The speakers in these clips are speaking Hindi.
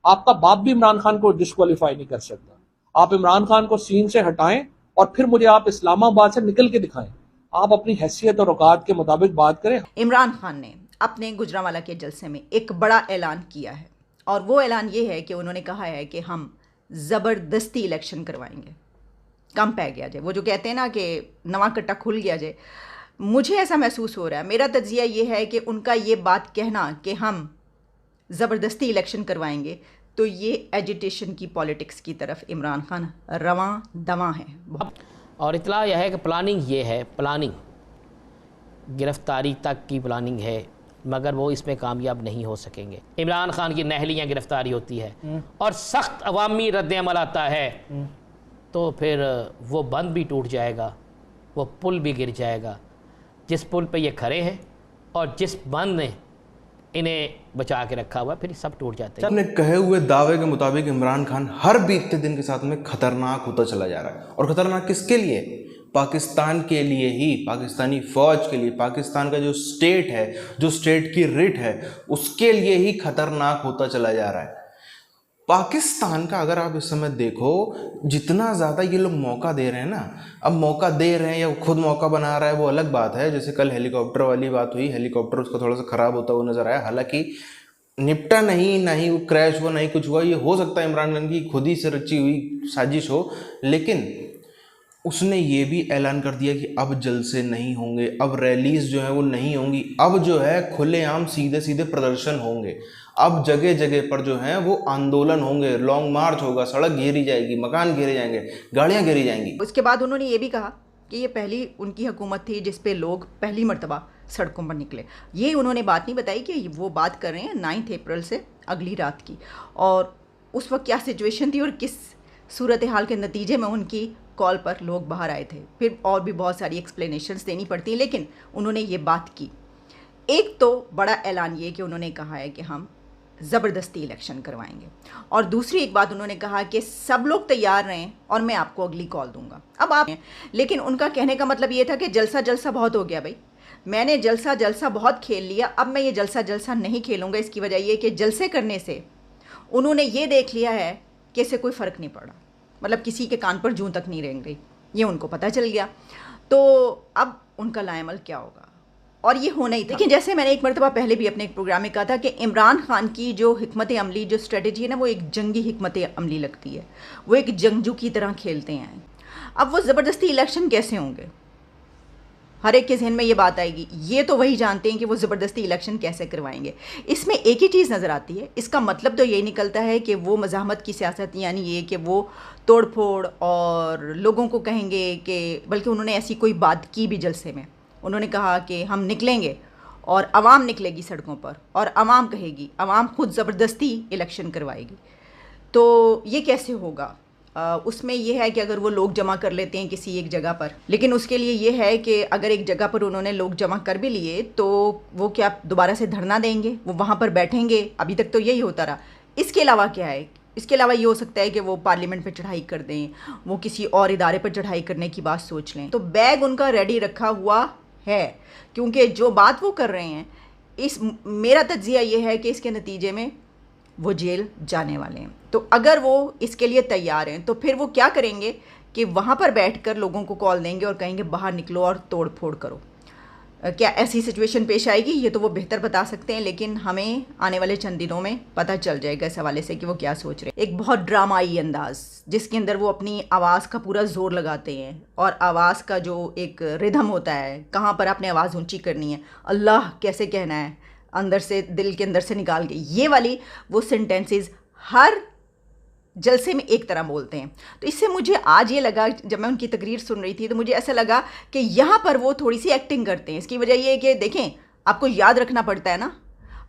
आपका बाप भी इमरान खान को डिस्क्वालीफाई नहीं कर सकता। आप इमरान खान को सीन से हटाएं और फिर मुझे आप इस्लामाबाद से निकल के दिखाएं। आप अपनी हैसियत और औकात के मुताबिक बात करें। इमरान खान ने अपने गुजरांवाला के जलसे में एक बड़ा ऐलान किया है और वो ऐलान ये है कि उन्होंने कहा है कि हम ज़बरदस्ती इलेक्शन करवाएंगे, कम पै गया जाए। वो जो कहते हैं ना कि नवा कट्टा खुल गया जाए, मुझे ऐसा महसूस हो रहा है। मेरा तज्जिया ये है कि उनका ये बात कहना कि हम ज़बरदस्ती इलेक्शन करवाएंगे, तो ये एजिटेशन की पॉलिटिक्स की तरफ इमरान खान रवां दवां है। और इतला यह है कि प्लानिंग ये है, प्लानिंग गिरफ्तारी तक की प्लानिंग है, मगर वो इसमें कामयाब नहीं हो सकेंगे। इमरान खान की नहलियाँ गिरफ्तारी होती है और सख्त अवामी रद्द-ए-अमल आता है तो फिर वो बंद भी टूट जाएगा, वो पुल भी गिर जाएगा। जिस पुल पे ये खड़े हैं और जिस बंद ने इन्हें बचा के रखा हुआ, फिर सब टूट जाते हैं। अपने कहे हुए दावे के मुताबिक इमरान खान हर बीतते दिन के साथ में खतरनाक होता चला जा रहा है। और खतरनाक किसके लिए? पाकिस्तान के लिए ही, पाकिस्तानी फौज के लिए, पाकिस्तान का जो स्टेट है, जो स्टेट की रिट है, उसके लिए ही खतरनाक होता चला जा रहा है। पाकिस्तान का अगर आप इस समय देखो, जितना ज़्यादा ये लोग मौका दे रहे हैं ना, अब मौका दे रहे हैं या खुद मौका बना रहा है वो अलग बात है। जैसे कल हेलीकॉप्टर वाली बात हुई, हेलीकॉप्टर उसका थोड़ा सा ख़राब होता हुआ नज़र आया, हालांकि निपटा नहीं, ना ही वो क्रैश हुआ, नहीं कुछ हुआ। ये हो सकता है इमरान खान की खुद ही से रची हुई साजिश हो, लेकिन उसने ये भी ऐलान कर दिया कि अब जलसे नहीं होंगे, अब रैलीज जो है वो नहीं होंगी, अब जो है खुलेआम सीधे सीधे प्रदर्शन होंगे, अब जगह जगह पर जो है वो आंदोलन होंगे, लॉन्ग मार्च होगा, सड़क घेरी जाएगी, मकान घेरे जाएंगे, गाड़ियां घेरी जाएंगी। उसके बाद उन्होंने ये भी कहा कि ये पहली उनकी हुकूमत थी जिस पे लोग पहली मर्तबा सड़कों पर निकले। ये उन्होंने बात नहीं बताई कि वो बात कर रहे हैं 9 अप्रैल से अगली रात की, और उस वक्त क्या सिचुएशन थी और किस सूरत हाल के नतीजे में उनकी कॉल पर लोग बाहर आए थे। फिर और भी बहुत सारी एक्सप्लेनेशंस देनी पड़ती हैं, लेकिन उन्होंने ये बात की। एक तो बड़ा ऐलान ये कि उन्होंने कहा है कि हम ज़बरदस्ती इलेक्शन करवाएंगे, और दूसरी एक बात उन्होंने कहा कि सब लोग तैयार रहें और मैं आपको अगली कॉल दूंगा। अब आप, लेकिन उनका कहने का मतलब ये था कि जलसा जलसा बहुत हो गया भाई, मैंने जलसा जलसा बहुत खेल लिया, अब मैं ये जलसा जलसा नहीं खेलूँगा। इसकी वजह ये कि जलसे करने से उन्होंने ये देख लिया है कि इससे कोई फ़र्क नहीं पड़ा, मतलब किसी के कान पर जूं तक नहीं रेंग रही, ये उनको पता चल गया। तो अब उनका लाएमल क्या होगा, और ये होना ही था। लेकिन जैसे मैंने एक मरतबा पहले भी अपने एक प्रोग्राम में कहा था कि इमरान खान की जो हिकमत अमली, जो स्ट्रेटजी है ना, वो एक जंगी हिकमत अमली लगती है, वो एक जंगजू की तरह खेलते हैं। अब वो ज़बरदस्ती इलेक्शन कैसे होंगे, हर एक के जहन में ये बात आएगी। ये तो वही जानते हैं कि वो ज़बरदस्ती इलेक्शन कैसे करवाएंगे। इसमें एक ही चीज़ नज़र आती है, इसका मतलब तो यही निकलता है कि वो मज़ाहमत की सियासत, यानी ये कि वो तोड़ फोड़ और लोगों को कहेंगे कि, बल्कि उन्होंने ऐसी कोई बात की भी जलसे में, उन्होंने कहा कि हम निकलेंगे और आवाम निकलेगी सड़कों पर और आवाम कहेगी, आवाम खुद ज़बरदस्ती इलेक्शन करवाएगी। तो ये कैसे होगा? उसमें यह है कि अगर वो लोग जमा कर लेते हैं किसी एक जगह पर, लेकिन उसके लिए ये है कि अगर एक जगह पर उन्होंने लोग जमा कर भी लिए तो वो क्या दोबारा से धरना देंगे, वो वहाँ पर बैठेंगे? अभी तक तो यही होता रहा। इसके अलावा क्या है? इसके अलावा ये हो सकता है कि वो पार्लियामेंट पर चढ़ाई कर दें, वो किसी और इदारे पर चढ़ाई करने की बात सोच लें। तो बैग उनका रेडी रखा हुआ है, क्योंकि जो बात वो कर रहे हैं, मेरा तज्जिया ये है कि इसके नतीजे में वो जेल जाने वाले हैं। तो अगर वो इसके लिए तैयार हैं तो फिर वो क्या करेंगे कि वहाँ पर बैठकर लोगों को कॉल देंगे और कहेंगे बाहर निकलो और तोड़ फोड़ करो। क्या ऐसी सिचुएशन पेश आएगी? ये तो वो बेहतर बता सकते हैं, लेकिन हमें आने वाले चंद दिनों में पता चल जाएगा इस हवाले से कि वो क्या सोच रहे हैं। एक बहुत ड्रामाई अंदाज जिसके अंदर वो अपनी आवाज़ का पूरा जोर लगाते हैं, और आवाज़ का जो एक रिदम होता है, कहाँ पर आपने आवाज़ ऊंची करनी है, अल्लाह कैसे कहना है, अंदर से, दिल के अंदर से निकाल के, ये वाली वो सेंटेंसेस हर जलसे में एक तरह बोलते हैं। तो इससे मुझे आज ये लगा, जब मैं उनकी तकरीर सुन रही थी तो मुझे ऐसा लगा कि यहाँ पर वो थोड़ी सी एक्टिंग करते हैं। इसकी वजह ये है कि देखें, आपको याद रखना पड़ता है ना,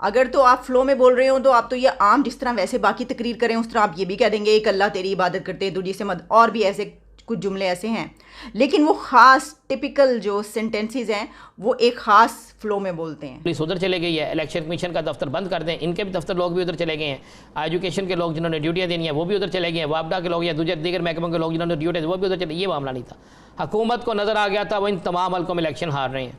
अगर तो आप फ्लो में बोल रहे हो तो आप तो ये आम जिस तरह वैसे बाकी तकरीर करें उस तरह आप ये भी कह देंगे एक अल्लाह तेरी इबादत करते हैं तुझे से मत, और भी ऐसे कुछ जुमले ऐसे हैं, लेकिन वो ख़ास टिपिकल जो सेंटेंसेस हैं वो एक ख़ास फ्लो में बोलते हैं। पुलिस उधर चले गई है, इलेक्शन कमीशन का दफ्तर बंद कर दें, इनके भी दफ्तर लोग भी उधर चले गए हैं, एजुकेशन के लोग जिन्होंने ड्यूटियाँ देनी है वो भी उधर चले गए हैं, वापडा के लोग या दूसरे दीगर महकमों के लोग जिन्होंने ड्यूटी वो भी उधर चले, ये मामला नहीं था। हुकूमत को नज़र आ गया था वो इन तमाम हल्कों में इलेक्शन हार रहे हैं,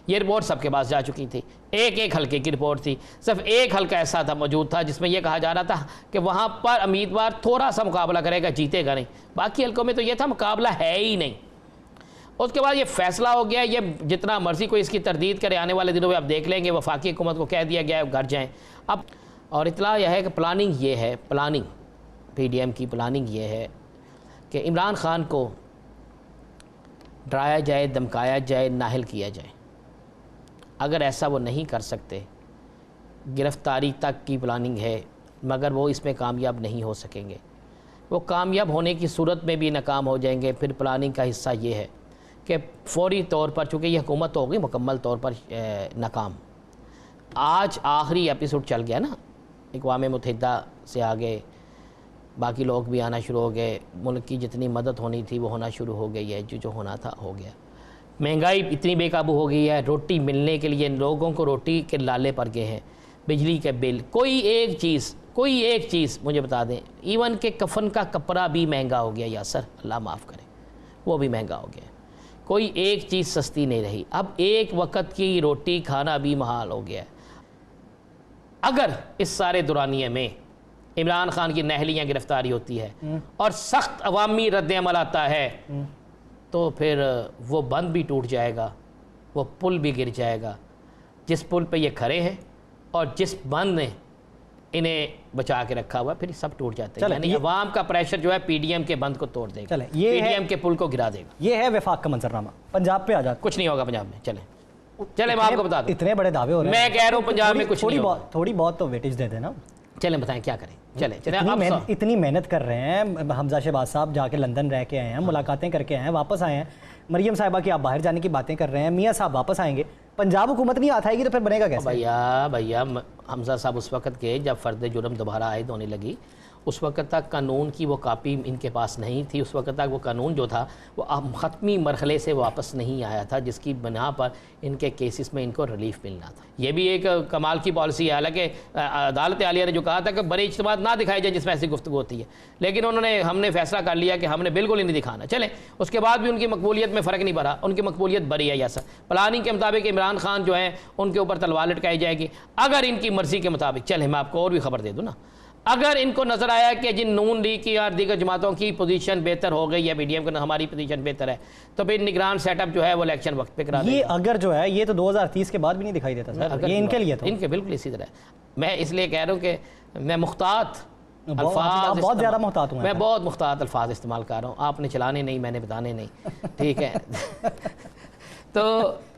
ये रिपोर्ट सबके पास जा चुकी थी, एक एक हल्के की रिपोर्ट थी। सिर्फ एक हल्का ऐसा था मौजूद था जिसमें यह कहा जा रहा था कि वहाँ पर उम्मीदवार थोड़ा सा मुकाबला करेगा, जीतेगा नहीं। बाकी हल्कों में तो ये था मुकाबला है ही नहीं। उसके बाद ये फैसला हो गया, ये जितना मर्जी कोई इसकी तरदीद करे, आने वाले दिनों में आप देख लेंगे, वफाकी हुकूमत को कह दिया गया है घर जाएँ अब। और इतला यह है कि प्लानिंग ये है, प्लानिंग PDM की प्लानिंग ये है कि इमरान खान को डराया जाए, धमकाया जाए, नाहल किया जाए। अगर ऐसा वो नहीं कर सकते, गिरफ़्तारी तक की प्लानिंग है, मगर वो इसमें कामयाब नहीं हो सकेंगे। वो कामयाब होने की सूरत में भी नाकाम हो जाएंगे। फिर प्लानिंग का हिस्सा ये है कि फ़ौरी तौर पर, चूँकि ये हुकूमत तो होगी मुकम्मल तौर पर नाकाम। आज आखिरी एपिसोड चल गया ना, अक़वाम मुत्तहिदा से आगे बाकी लोग भी आना शुरू हो गए, मुल्क की जितनी मदद होनी थी वो होना शुरू हो गई है, जो होना था हो गया। महंगाई इतनी बेकाबू हो गई है, रोटी मिलने के लिए लोगों को रोटी के लाले पड़ गए हैं, बिजली के बिल, कोई एक चीज़ मुझे बता दें, इवन के कफन का कपड़ा भी महंगा हो गया यासर, अल्लाह माफ़ करे, वो भी महंगा हो गया। कोई एक चीज़ सस्ती नहीं रही। अब एक वक्त की रोटी खाना भी महाल हो गया। अगर इस सारे दौरानिए में इमरान खान की नहलियाँ गिरफ्तारी होती है और सख्त अवामी रद्द-ए-अमल आता है, तो फिर वो बंद भी टूट जाएगा, वो पुल भी गिर जाएगा जिस पुल पे ये खड़े हैं, और जिस बंद ने इन्हें बचा के रखा हुआ, फिर सब टूट जाते हैं। यानी अवाम का प्रेशर जो है PDM के बंद को तोड़ देगा, PDM के पुल को गिरा देगा। ये है वफाक का मंजरनामा। पंजाब पे आ जाते, कुछ नहीं होगा पंजाब में। चले मैं आपको बता दूं, इतने बड़े दावे हो रहे हैं। मैं कह रहा हूँ पंजाब में कुछ नहीं होगा। थोड़ी बहुत तो वेटेज दे देना। चलें बताएं क्या करें। चले इतनी मेहनत कर रहे हैं। हमजा शहबाज साहब जाके लंदन रह के आए हैं, मुलाकातें करके आए हैं, वापस आए हैं। मरियम साहिबा की आप बाहर जाने की बातें कर रहे हैं, मियाँ साहब वापस आएंगे, पंजाब हुकूमत नहीं हाथ आएगी तो फिर बनेगा कैसे? भैया हमजा साहब उस वक्त के जब फ़र्द जुर्म दोबारा आयद होने लगी, उस वक्त तक कानून की वो कापी इनके पास नहीं थी। उस वक्त तक वो कानून जो था वो ख़त्मी मरहले से वापस नहीं आया था, जिसकी बिना पर इनके केसेस में इनको रिलीफ मिलना था। ये भी एक कमाल की पॉलिसी है। हालांकि अदालत आलिया ने जो कहा था कि बड़े इज्तिमाद ना दिखाए जाए जिसमें ऐसी गुफ्तगू होती है, लेकिन हमने फैसला कर लिया कि हमने बिल्कुल ही नहीं दिखाना। चलें, उसके बाद भी उनकी मकबूलियत में फ़र्क नहीं पड़ा, उनकी मकबूलियत बढ़ी है। ऐसा प्लानिंग के मुताबिक इमरान खान जो है उनके ऊपर तलवार लटकाई जाएगी अगर इनकी मर्ज़ी के मुताबिक। चलें, मैं आपको और भी खबर दे दूँ ना, अगर इनको नजर आया कि जिन नून लीग की और दीगर जमातों की पोजीशन बेहतर हो गई है, PDM का हमारी पोजीशन बेहतर है, तो फिर निगरान सेटअप जो है वो इलेक्शन वक्त पे करा देगा। ये अगर जो है ये तो 2030 के बाद भी नहीं दिखाई देता सर, ये इनके लिए तो इनके बिल्कुल इसी तरह। मैं इसलिए कह रहा हूँ कि मैं मुख्तात अल्फाज बहुत ज़्यादा मुख्तात हूँ, मैं बहुत मुख्तात अल्फाज इस्तेमाल कर रहा हूँ। आपने चलाने नहीं, मैंने बताने नहीं, ठीक है। तो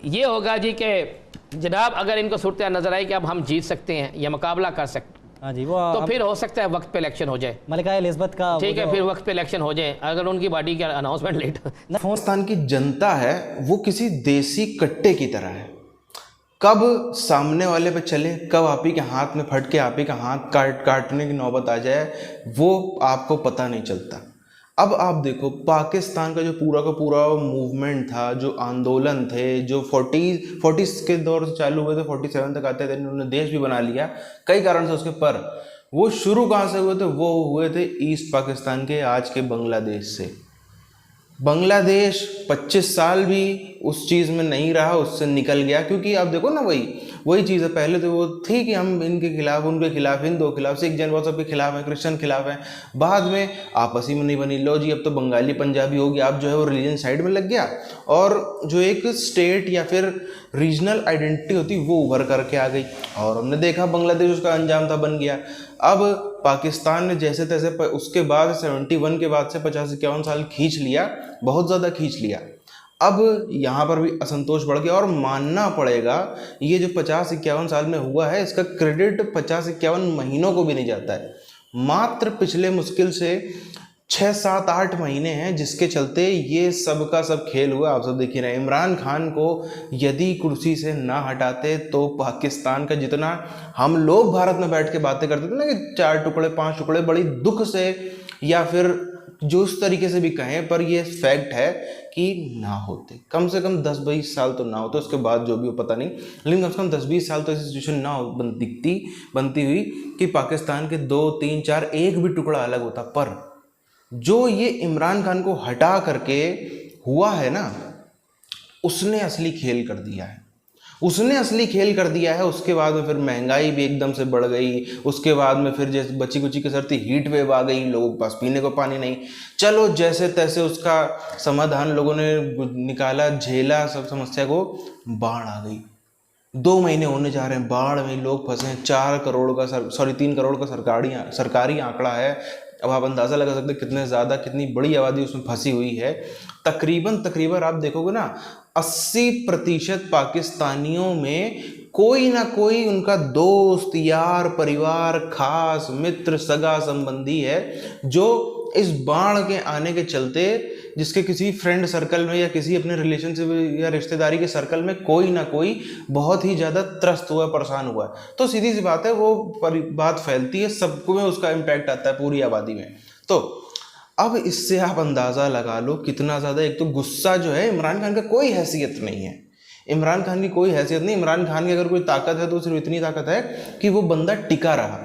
ये होगा जी कि जनाब अगर इनको सूरत नजर आई कि अब हम जीत सकते हैं या मुकाबला कर सकते, हाँ जी, वो तो फिर हो सकता है वक्त पे इलेक्शन हो जाए। मलिका एलिज़ाबेथ का ठीक है, फिर वक्त पे इलेक्शन हो जाए अगर उनकी बॉडी का अनाउंसमेंट लेट। पाकिस्तान की जनता है वो किसी देसी कट्टे की तरह है, कब सामने वाले पे चले, कब आप ही के हाथ में फट के आप ही का हाथ काटने की नौबत आ जाए, वो आपको पता नहीं चलता। अब आप देखो पाकिस्तान का जो पूरा का पूरा मूवमेंट था, जो आंदोलन थे, जो 40s के दौर से चालू हुए थे, 47 तक आते थे, उन्होंने देश भी बना लिया कई कारण से उसके, पर वो शुरू कहाँ से हुए थे? वो हुए थे ईस्ट पाकिस्तान के, आज के बांग्लादेश से। बांग्लादेश 25 साल भी उस चीज़ में नहीं रहा, उससे निकल गया, क्योंकि आप देखो ना वही चीज़ है। पहले तो वो थी कि हम इनके खिलाफ, उनके खिलाफ, हिंदुओं के खिलाफ, सिख जैन वो सब के खिलाफ हैं, क्रिश्चियन खिलाफ हैं। बाद में आपस ही में नहीं बनी, लो जी अब तो बंगाली पंजाबी हो गया, अब जो है वो रिलीजन साइड में लग गया, और जो एक स्टेट या फिर रीजनल आइडेंटिटी होती वो उभर करके आ गई, और हमने देखा बांग्लादेश उसका अंजाम था, बन गया। अब पाकिस्तान ने जैसे तैसे उसके बाद 71 के बाद से 50-51 साल खींच लिया, बहुत ज़्यादा खींच लिया। अब यहाँ पर भी असंतोष बढ़ गया, और मानना पड़ेगा ये जो 50-51 साल में हुआ है इसका क्रेडिट 50-51 महीनों को भी नहीं जाता है। मात्र पिछले मुश्किल से 6-7-8 महीने हैं जिसके चलते ये सब का सब खेल हुआ। आप सब देख ही रहे हैं, इमरान खान को यदि कुर्सी से ना हटाते तो पाकिस्तान का जितना हम लोग भारत में बैठ के बातें करते थे ना कि 4 टुकड़े 5 टुकड़े, बड़ी दुख से या फिर जो उस तरीके से भी कहें, पर ये फैक्ट है कि ना होते, कम से कम 10-20 साल तो ना होते, उसके बाद जो भी हो पता नहीं, लेकिन कम से कम 10-20 साल तो ऐसी सिचुएशन ना बनती हुई कि पाकिस्तान के 2, 3, 4 एक भी टुकड़ा अलग होता। पर जो ये इमरान खान को हटा करके हुआ है ना, उसने असली खेल कर दिया है। उसने असली खेल कर दिया है। उसके बाद में फिर महंगाई भी एकदम से बढ़ गई, उसके बाद में फिर जैसे बच्ची कुची की सर्दी हीट वेव आ गई, लोगों के पास पीने को पानी नहीं। चलो जैसे तैसे उसका समाधान लोगों ने निकाला, झेला सब समस्या को, बाढ़ आ गई। 2 महीने होने जा रहे हैं, बाढ़ में लोग फंसे हैं। 3 करोड़ का सरकारी आंकड़ा है। अब आप अंदाज़ा लगा सकते हैं कितने ज़्यादा, कितनी बड़ी आबादी उसमें फंसी हुई है। तकरीबन आप देखोगे ना, 80% पाकिस्तानियों में कोई ना कोई उनका दोस्त, यार, परिवार, खास मित्र, सगा संबंधी है जो इस बाढ़ के आने के चलते, जिसके किसी फ्रेंड सर्कल में या किसी अपने रिलेशनशिप या रिश्तेदारी के सर्कल में कोई ना कोई बहुत ही ज़्यादा त्रस्त हुआ, परेशान हुआ है। तो सीधी सी बात है, वो बात फैलती है, सबको में उसका इम्पैक्ट आता है पूरी आबादी में। तो अब इससे आप अंदाज़ा लगा लो कितना ज़्यादा, एक तो गुस्सा जो है, इमरान खान का कोई हैसियत नहीं है, इमरान खान की कोई हैसियत नहीं। इमरान खान की अगर कोई ताकत है तो सिर्फ इतनी ताकत है कि वो बंदा टिका रहा।